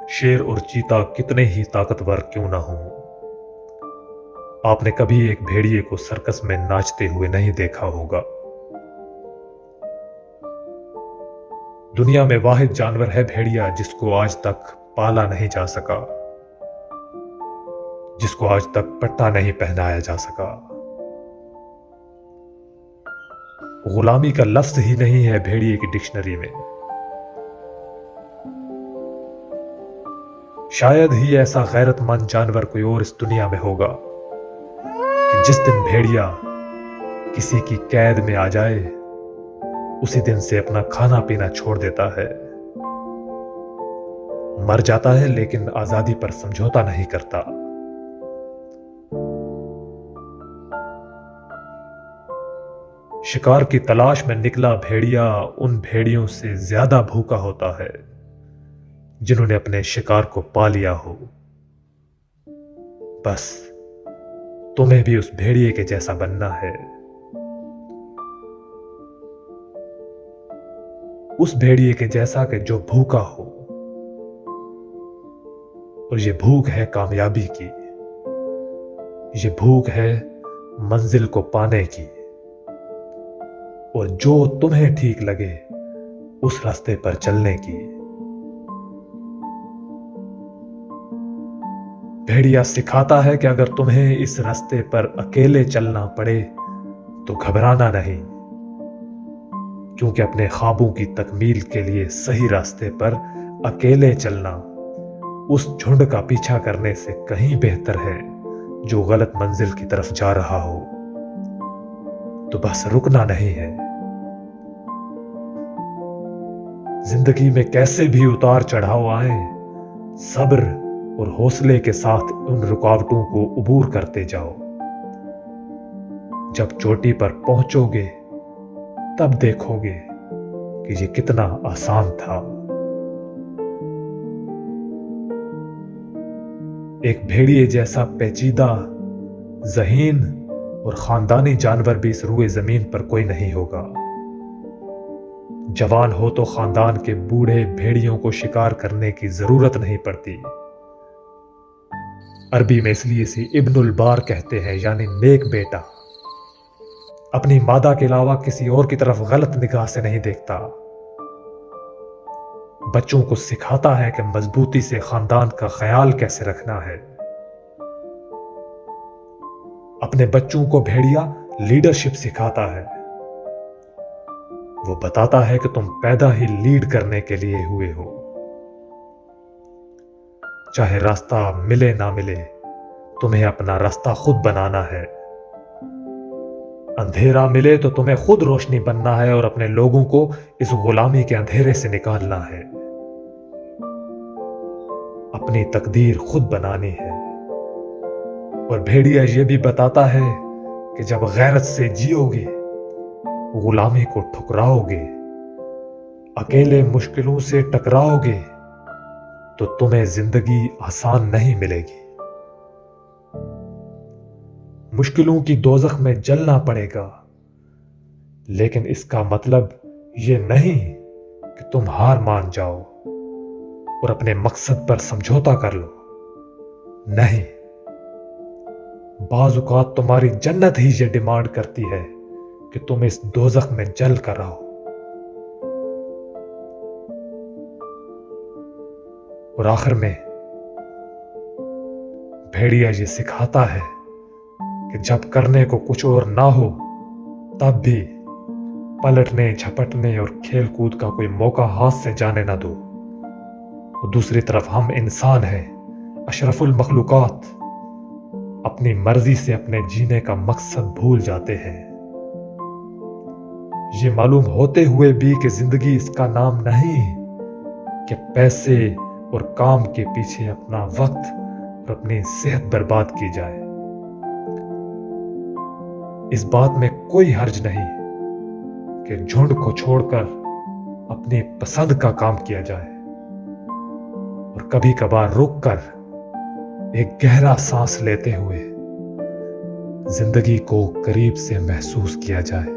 शेर और चीता कितने ही ताकतवर क्यों ना हों, आपने कभी एक भेड़िए को सर्कस में नाचते हुए नहीं देखा होगा। दुनिया में वाहिद जानवर है भेड़िया, जिसको आज तक पाला नहीं जा सका, जिसको आज तक पट्टा नहीं पहनाया जा सका। गुलामी का लफ्ज ही नहीं है भेड़िए की डिक्शनरी में। शायद ही ऐसा गैरतमंद जानवर कोई और इस दुनिया में होगा कि जिस दिन भेड़िया किसी की कैद में आ जाए, उसी दिन से अपना खाना पीना छोड़ देता है। मर जाता है लेकिन आजादी पर समझौता नहीं करता। शिकार की तलाश में निकला भेड़िया उन भेड़ियों से ज्यादा भूखा होता है जिन्होंने अपने शिकार को पा लिया हो। बस तुम्हें भी उस भेड़िए के जैसा बनना है, उस भेड़िए के जैसा कि जो भूखा हो। और ये भूख है कामयाबी की, ये भूख है मंजिल को पाने की। और जो तुम्हें ठीक लगे उस रास्ते पर चलने की। भेड़िया सिखाता है कि अगर तुम्हें इस रास्ते पर अकेले चलना पड़े तो घबराना नहीं, क्योंकि अपने ख्वाबों की तकमील के लिए सही रास्ते पर अकेले चलना उस झुंड का पीछा करने से कहीं बेहतर है जो गलत मंजिल की तरफ जा रहा हो। तो बस रुकना नहीं है। जिंदगी में कैसे भी उतार चढ़ाव आए, सब्र और हौसले के साथ उन रुकावटों को उबूर करते जाओ। जब चोटी पर पहुंचोगे तब देखोगे कि ये कितना आसान था। एक भेड़िए जैसा पेचीदा, ज़हीन और खानदानी जानवर भी इस रुए जमीन पर कोई नहीं होगा। जवान हो तो खानदान के बूढ़े भेड़ियों को शिकार करने की जरूरत नहीं पड़ती। अरबी में इसलिए इसे इब्नुल बार कहते हैं, यानी नेक बेटा। अपनी मादा के अलावा किसी और की तरफ गलत निगाह से नहीं देखता। बच्चों को सिखाता है कि मजबूती से खानदान का ख्याल कैसे रखना है। अपने बच्चों को भेड़िया लीडरशिप सिखाता है। वो बताता है कि तुम पैदा ही लीड करने के लिए हुए हो। चाहे रास्ता मिले ना मिले, तुम्हें अपना रास्ता खुद बनाना है। अंधेरा मिले तो तुम्हें खुद रोशनी बनना है और अपने लोगों को इस गुलामी के अंधेरे से निकालना है। अपनी तकदीर खुद बनानी है। और भेड़िया ये भी बताता है कि जब गैरत से जियोगे, गुलामी को ठुकराओगे, अकेले मुश्किलों से टकराओगे, तो तुम्हें जिंदगी आसान नहीं मिलेगी। मुश्किलों की दोज़ख में जलना पड़ेगा, लेकिन इसका मतलब ये नहीं कि तुम हार मान जाओ और अपने मकसद पर समझौता कर लो। नहीं, बाज़ औक़ात तुम्हारी जन्नत ही ये डिमांड करती है कि तुम इस दोज़ख में जल कर आओ। और आखिर में भेड़िया ये सिखाता है कि जब करने को कुछ और ना हो, तब भी पलटने, झपटने और खेल कूद का कोई मौका हाथ से जाने ना दो। और दूसरी तरफ हम इंसान हैं, अशरफुल मखलूकात, अपनी मर्जी से अपने जीने का मकसद भूल जाते हैं। ये मालूम होते हुए भी कि जिंदगी इसका नाम नहीं कि पैसे और काम के पीछे अपना वक्त और अपनी सेहत बर्बाद की जाए। इस बात में कोई हर्ज नहीं कि झुंड को छोड़कर अपनी पसंद का काम किया जाए और कभी कभार रुक कर एक गहरा सांस लेते हुए जिंदगी को करीब से महसूस किया जाए।